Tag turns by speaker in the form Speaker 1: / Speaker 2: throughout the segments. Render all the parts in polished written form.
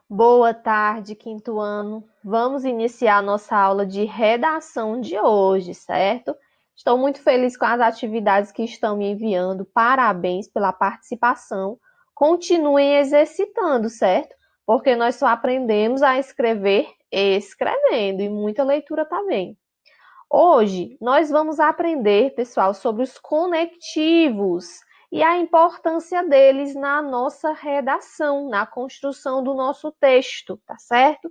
Speaker 1: Boa tarde, quinto ano. Vamos iniciar nossa aula de redação de hoje, certo? Estou muito feliz com as atividades que estão me enviando. Parabéns pela participação. Continuem exercitando, certo? Porque nós só aprendemos a escrever escrevendo e muita leitura também. Hoje nós vamos aprender, pessoal, sobre os conectivos e a importância deles na nossa redação, na construção do nosso texto, tá certo?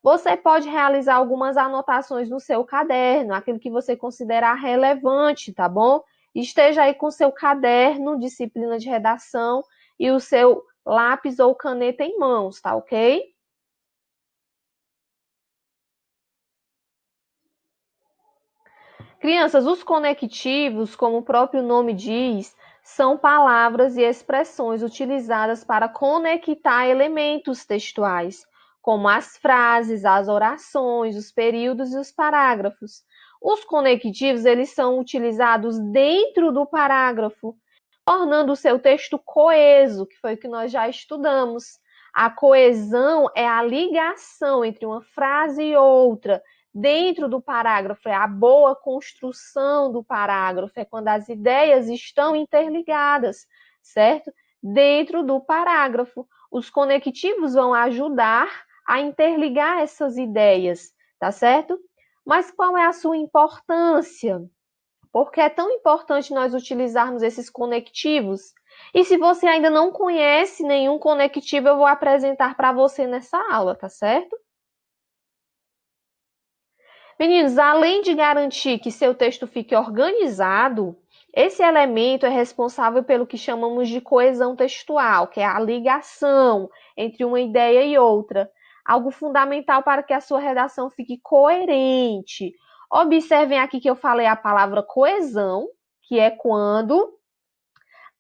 Speaker 1: Você pode realizar algumas anotações no seu caderno, aquilo que você considerar relevante, tá bom? Esteja aí com seu caderno, disciplina de redação e o seu lápis ou caneta em mãos, tá ok? Crianças, os conectivos, como o próprio nome diz, são palavras e expressões utilizadas para conectar elementos textuais, como as frases, as orações, os períodos e os parágrafos. Os conectivos, eles são utilizados dentro do parágrafo, tornando o seu texto coeso, que foi o que nós já estudamos. A coesão é a ligação entre uma frase e outra, dentro do parágrafo, é a boa construção do parágrafo, é quando as ideias estão interligadas, certo? Dentro do parágrafo. Os conectivos vão ajudar a interligar essas ideias, tá certo? Mas qual é a sua importância? Por que é tão importante nós utilizarmos esses conectivos? E se você ainda não conhece nenhum conectivo, eu vou apresentar para você nessa aula, tá certo? Meninos, além de garantir que seu texto fique organizado, esse elemento é responsável pelo que chamamos de coesão textual, que é a ligação entre uma ideia e outra, algo fundamental para que a sua redação fique coerente. Observem aqui que eu falei a palavra coesão, que é quando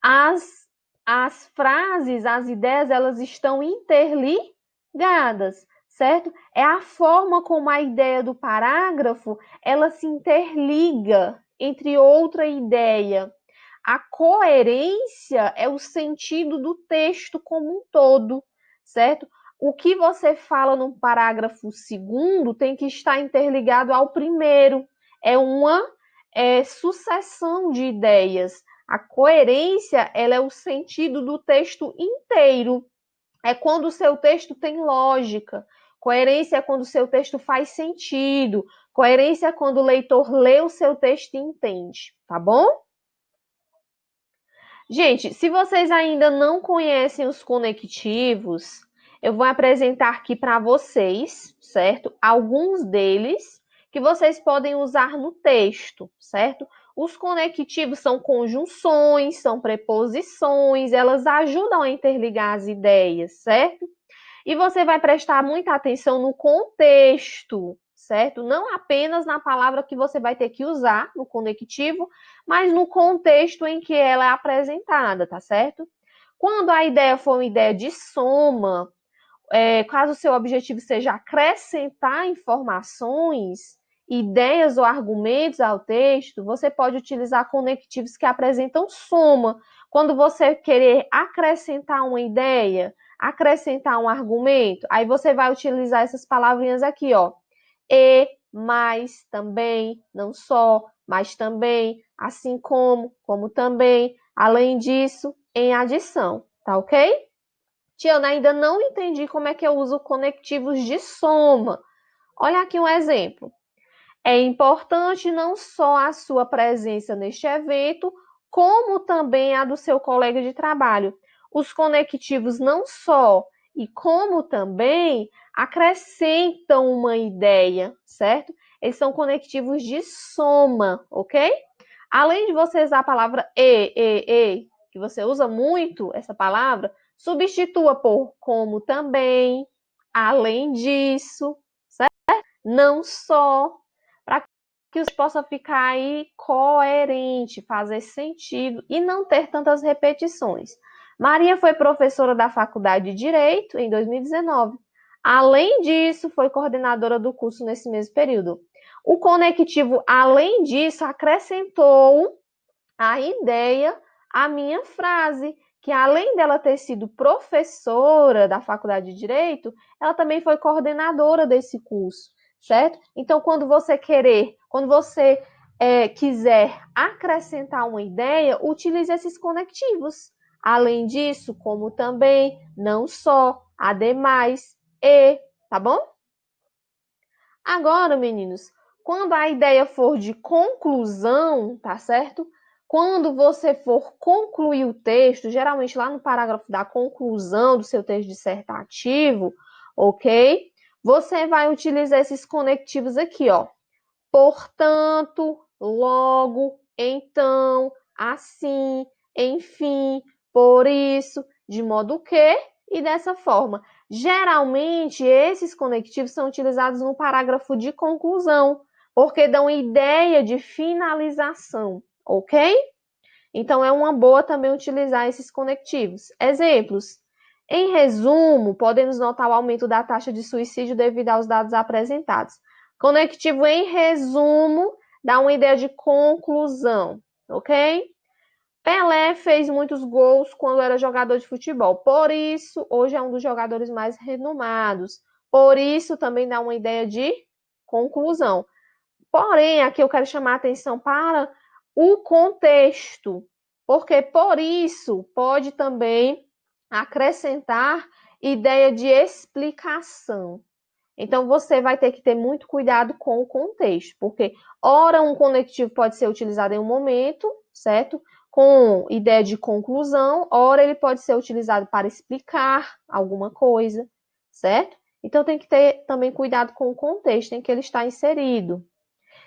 Speaker 1: as, as frases, as ideias, elas estão interligadas, certo? É a forma como a ideia do parágrafo, ela se interliga entre outra ideia. A coerência é o sentido do texto como um todo, certo? O que você fala no parágrafo segundo tem que estar interligado ao primeiro. É uma sucessão de ideias. A coerência, ela é o sentido do texto inteiro. É quando o seu texto tem lógica. Coerência é quando o seu texto faz sentido. Coerência é quando o leitor lê o seu texto e entende, tá bom? Gente, se vocês ainda não conhecem os conectivos, eu vou apresentar aqui para vocês, certo? Alguns deles que vocês podem usar no texto, certo? Os conectivos são conjunções, são preposições, elas ajudam a interligar as ideias, certo? E você vai prestar muita atenção no contexto, certo? Não apenas na palavra que você vai ter que usar no conectivo, mas no contexto em que ela é apresentada, tá certo? Quando a ideia for uma ideia de soma, caso o seu objetivo seja acrescentar informações, ideias ou argumentos ao texto, você pode utilizar conectivos que apresentam soma. Quando você querer acrescentar uma ideia, acrescentar um argumento, aí você vai utilizar essas palavrinhas aqui, ó. E, mais, também, não só, mas também, assim como também, além disso, em adição, tá ok? Tiana, ainda não entendi como é que eu uso conectivos de soma. Olha aqui um exemplo. É importante não só a sua presença neste evento, como também a do seu colega de trabalho. Os conectivos não só e como também acrescentam uma ideia, certo? Eles são conectivos de soma, ok? Além de você usar a palavra que você usa muito essa palavra, substitua por como também, além disso, certo? Não só, para que você possa ficar aí coerente, fazer sentido e não ter tantas repetições. Maria foi professora da Faculdade de Direito em 2019. Além disso, foi coordenadora do curso nesse mesmo período. O conectivo, além disso, acrescentou a ideia à minha frase, que além dela ter sido professora da Faculdade de Direito, ela também foi coordenadora desse curso, certo? Então, quando você quiser acrescentar uma ideia, utilize esses conectivos. Além disso, como também, não só, ademais, e, tá bom? Agora, meninos, quando a ideia for de conclusão, tá certo? Quando você for concluir o texto, geralmente lá no parágrafo da conclusão do seu texto dissertativo, ok? Você vai utilizar esses conectivos aqui, ó. Portanto, logo, então, assim, enfim, por isso, de modo que e dessa forma. Geralmente, esses conectivos são utilizados no parágrafo de conclusão, porque dão ideia de finalização, ok? Então, é uma boa também utilizar esses conectivos. Exemplos. Em resumo, podemos notar o aumento da taxa de suicídio devido aos dados apresentados. Conectivo em resumo dá uma ideia de conclusão, ok? Pelé fez muitos gols quando era jogador de futebol, por isso hoje é um dos jogadores mais renomados. Por isso também dá uma ideia de conclusão. Porém, aqui eu quero chamar a atenção para o contexto, porque por isso pode também acrescentar ideia de explicação. Então, você vai ter que ter muito cuidado com o contexto, porque ora um conectivo pode ser utilizado em um momento, certo? Com ideia de conclusão, ora ele pode ser utilizado para explicar alguma coisa, certo? Então, tem que ter também cuidado com o contexto em que ele está inserido.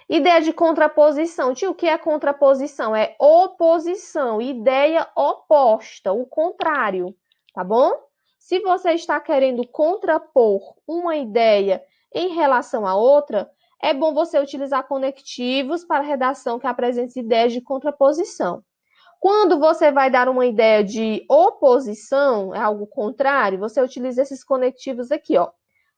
Speaker 1: Ideia de contraposição. Tio, o que é contraposição? É oposição, ideia oposta, o contrário, tá bom? Se você está querendo contrapor uma ideia em relação à outra, é bom você utilizar conectivos para redação que apresentem ideias de contraposição. Quando você vai dar uma ideia de oposição, é algo contrário, você utiliza esses conectivos aqui, ó.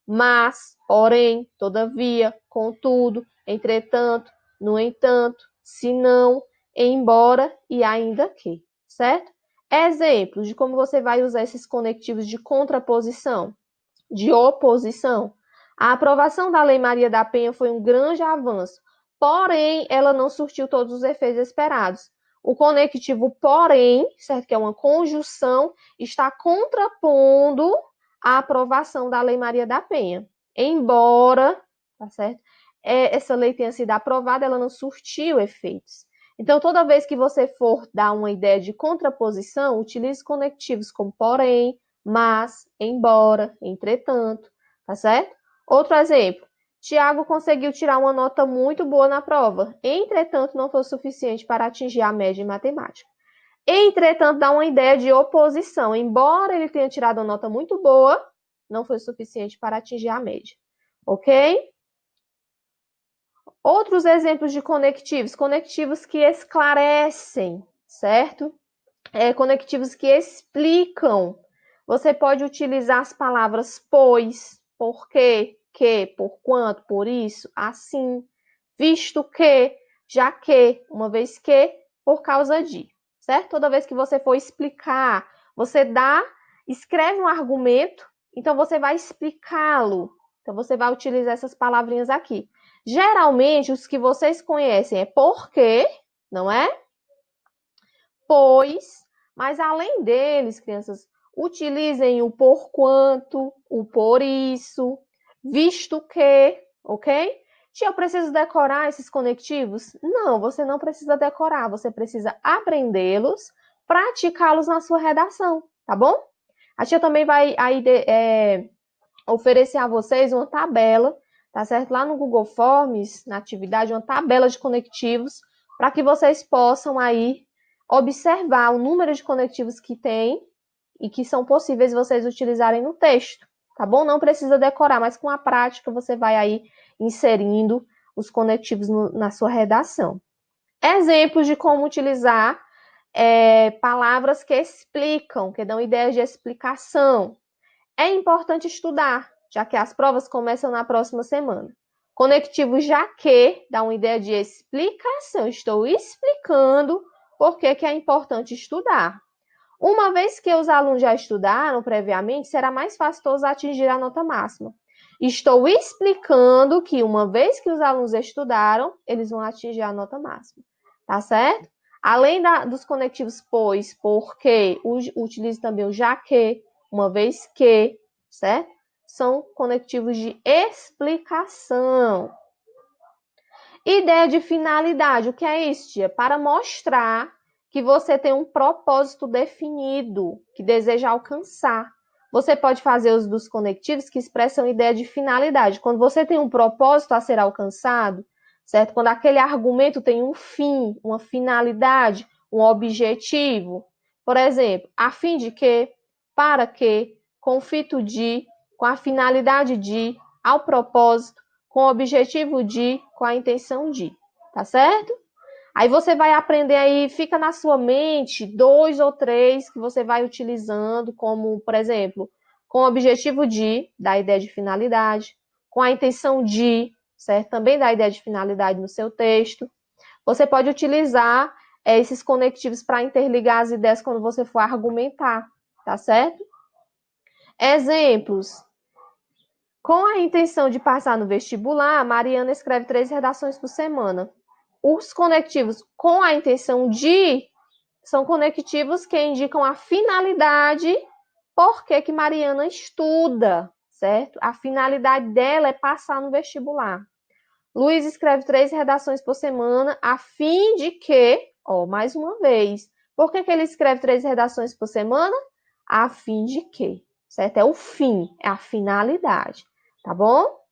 Speaker 1: Mas, porém, todavia, contudo, entretanto, no entanto, se não, embora e ainda que, certo? Exemplos de como você vai usar esses conectivos de contraposição, de oposição. A aprovação da Lei Maria da Penha foi um grande avanço, porém, ela não surtiu todos os efeitos esperados. O conectivo porém, certo? Que é uma conjunção, está contrapondo a aprovação da Lei Maria da Penha. Embora, tá certo? Essa lei tenha sido aprovada, ela não surtiu efeitos. Então, toda vez que você for dar uma ideia de contraposição, utilize conectivos como porém, mas, embora, entretanto, tá certo? Outro exemplo. Tiago conseguiu tirar uma nota muito boa na prova, entretanto, não foi o suficiente para atingir a média em matemática. Entretanto, dá uma ideia de oposição. Embora ele tenha tirado uma nota muito boa, não foi o suficiente para atingir a média. Ok? Outros exemplos de conectivos. Conectivos que esclarecem, certo? Conectivos que explicam. Você pode utilizar as palavras pois, porque, que, por quanto, por isso, assim, visto que, já que, uma vez que, por causa de, certo? Toda vez que você for explicar, você escreve um argumento, então você vai explicá-lo. Então você vai utilizar essas palavrinhas aqui. Geralmente, os que vocês conhecem é porque, não é? Pois, mas além deles, crianças, utilizem o porquanto, o por isso, visto que, ok? Tia, eu preciso decorar esses conectivos? Não, você não precisa decorar, você precisa aprendê-los, praticá-los na sua redação, tá bom? A tia também vai aí oferecer a vocês uma tabela, tá certo? Lá no Google Forms, na atividade, uma tabela de conectivos, para que vocês possam aí observar o número de conectivos que tem e que são possíveis vocês utilizarem no texto, tá bom? Não precisa decorar, mas com a prática você vai aí inserindo os conectivos na sua redação. Exemplos de como utilizar palavras que explicam, que dão ideias de explicação. É importante estudar, já que as provas começam na próxima semana. Conectivo já que dá uma ideia de explicação. Estou explicando por que é importante estudar. Uma vez que os alunos já estudaram previamente, será mais fácil todos atingir a nota máxima. Estou explicando que uma vez que os alunos estudaram, eles vão atingir a nota máxima, tá certo? Além dos conectivos pois, porque, utilize também o já que, uma vez que, certo? São conectivos de explicação. Ideia de finalidade. O que é isso, tia? Para mostrar que você tem um propósito definido, que deseja alcançar. Você pode fazer uso dos conectivos que expressam ideia de finalidade. Quando você tem um propósito a ser alcançado, certo? Quando aquele argumento tem um fim, uma finalidade, um objetivo. Por exemplo, a fim de que, para que, com o fito de, com a finalidade de, ao propósito, com o objetivo de, com a intenção de, tá certo? Aí você vai aprender aí, fica na sua mente 2 ou 3 que você vai utilizando, como, por exemplo, com o objetivo de, da ideia de finalidade, com a intenção de, certo? Também da ideia de finalidade no seu texto. Você pode utilizar esses conectivos para interligar as ideias quando você for argumentar, tá certo? Exemplos. Com a intenção de passar no vestibular, a Mariana escreve 3 redações por semana. Os conectivos com a intenção de são conectivos que indicam a finalidade, por que Mariana estuda, certo? A finalidade dela é passar no vestibular. Luiz escreve 3 redações por semana, a fim de que, mais uma vez, por que ele escreve 3 redações por semana? A fim de que, certo? É o fim, é a finalidade, tá bom?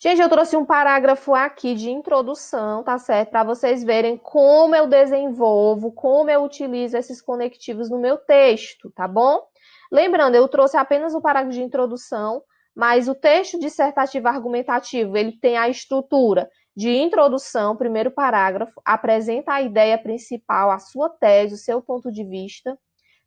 Speaker 1: Gente, eu trouxe um parágrafo aqui de introdução, tá certo? Para vocês verem como eu desenvolvo, como eu utilizo esses conectivos no meu texto, tá bom? Lembrando, eu trouxe apenas o parágrafo de introdução, mas o texto dissertativo argumentativo, ele tem a estrutura de introdução, primeiro parágrafo, apresenta a ideia principal, a sua tese, o seu ponto de vista.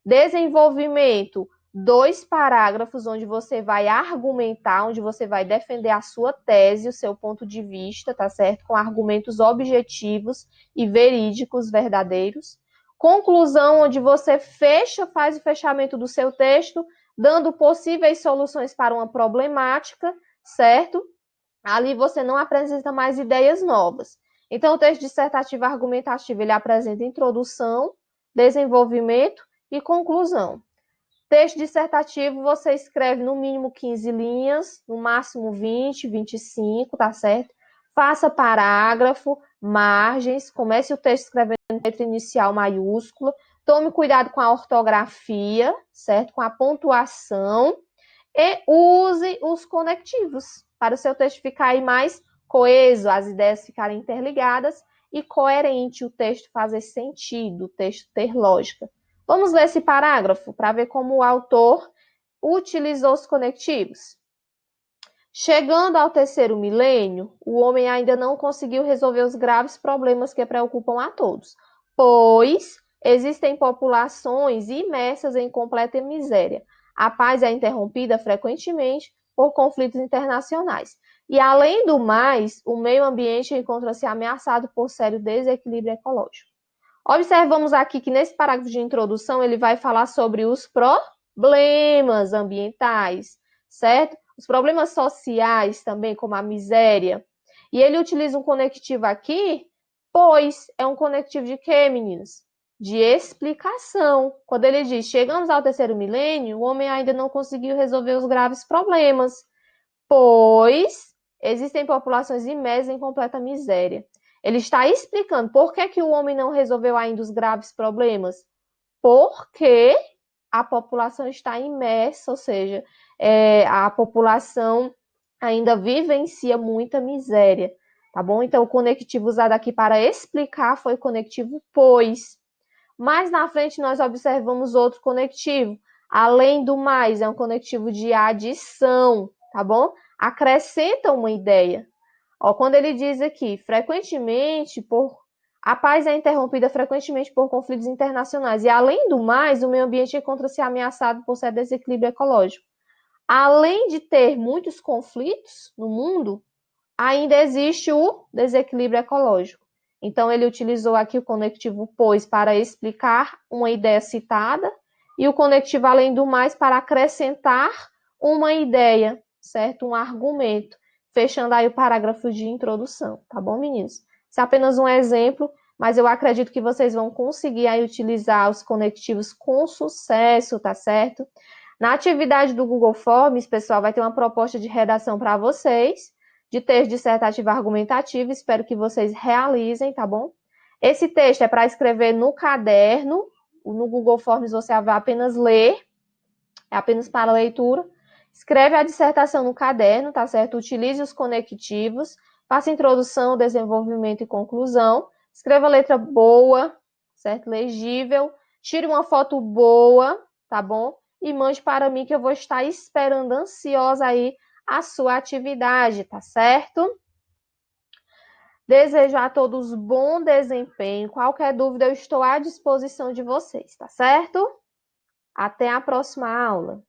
Speaker 1: Desenvolvimento, 2 parágrafos onde você vai argumentar, onde você vai defender a sua tese, o seu ponto de vista, tá certo? Com argumentos objetivos e verídicos, verdadeiros. Conclusão, onde você faz o fechamento do seu texto, dando possíveis soluções para uma problemática, certo? Ali você não apresenta mais ideias novas. Então, o texto dissertativo argumentativo, ele apresenta introdução, desenvolvimento e conclusão. Texto dissertativo, você escreve no mínimo 15 linhas, no máximo 20, 25, tá certo? Faça parágrafo, margens, comece o texto escrevendo letra inicial maiúscula, tome cuidado com a ortografia, certo? Com a pontuação e use os conectivos para o seu texto ficar aí mais coeso, as ideias ficarem interligadas e coerente, o texto fazer sentido, o texto ter lógica. Vamos ler esse parágrafo para ver como o autor utilizou os conectivos. Chegando ao 3º milênio, o homem ainda não conseguiu resolver os graves problemas que preocupam a todos, pois existem populações imersas em completa miséria. A paz é interrompida frequentemente por conflitos internacionais. E, além do mais, o meio ambiente encontra-se ameaçado por sério desequilíbrio ecológico. Observamos aqui que nesse parágrafo de introdução ele vai falar sobre os problemas ambientais, certo? Os problemas sociais também, como a miséria. E ele utiliza um conectivo aqui, pois é um conectivo de quê, meninos? De explicação. Quando ele diz, chegamos ao 3º milênio, o homem ainda não conseguiu resolver os graves problemas, pois existem populações imersas em completa miséria. Ele está explicando por que o homem não resolveu ainda os graves problemas. Porque a população está imersa, ou seja, a população ainda vivencia muita miséria, tá bom? Então, o conectivo usado aqui para explicar foi o conectivo pois. Mais na frente, nós observamos outro conectivo. Além do mais, é um conectivo de adição, tá bom? Acrescenta uma ideia. Quando ele diz aqui, a paz é interrompida frequentemente por conflitos internacionais. E, além do mais, o meio ambiente encontra-se ameaçado por ser desequilíbrio ecológico. Além de ter muitos conflitos no mundo, ainda existe o desequilíbrio ecológico. Então, ele utilizou aqui o conectivo pois para explicar uma ideia citada e o conectivo além do mais para acrescentar uma ideia, certo? Um argumento, fechando aí o parágrafo de introdução, tá bom, meninos? Isso é apenas um exemplo, mas eu acredito que vocês vão conseguir aí utilizar os conectivos com sucesso, tá certo? Na atividade do Google Forms, pessoal, vai ter uma proposta de redação para vocês, de texto dissertativo argumentativo, espero que vocês realizem, tá bom? Esse texto é para escrever no caderno, no Google Forms você vai apenas ler, é apenas para leitura. Escreve a dissertação no caderno, tá certo? Utilize os conectivos, faça introdução, desenvolvimento e conclusão. Escreva letra boa, certo? Legível. Tire uma foto boa, tá bom? E mande para mim que eu vou estar esperando ansiosa aí a sua atividade, tá certo? Desejo a todos bom desempenho. Qualquer dúvida, eu estou à disposição de vocês, tá certo? Até a próxima aula.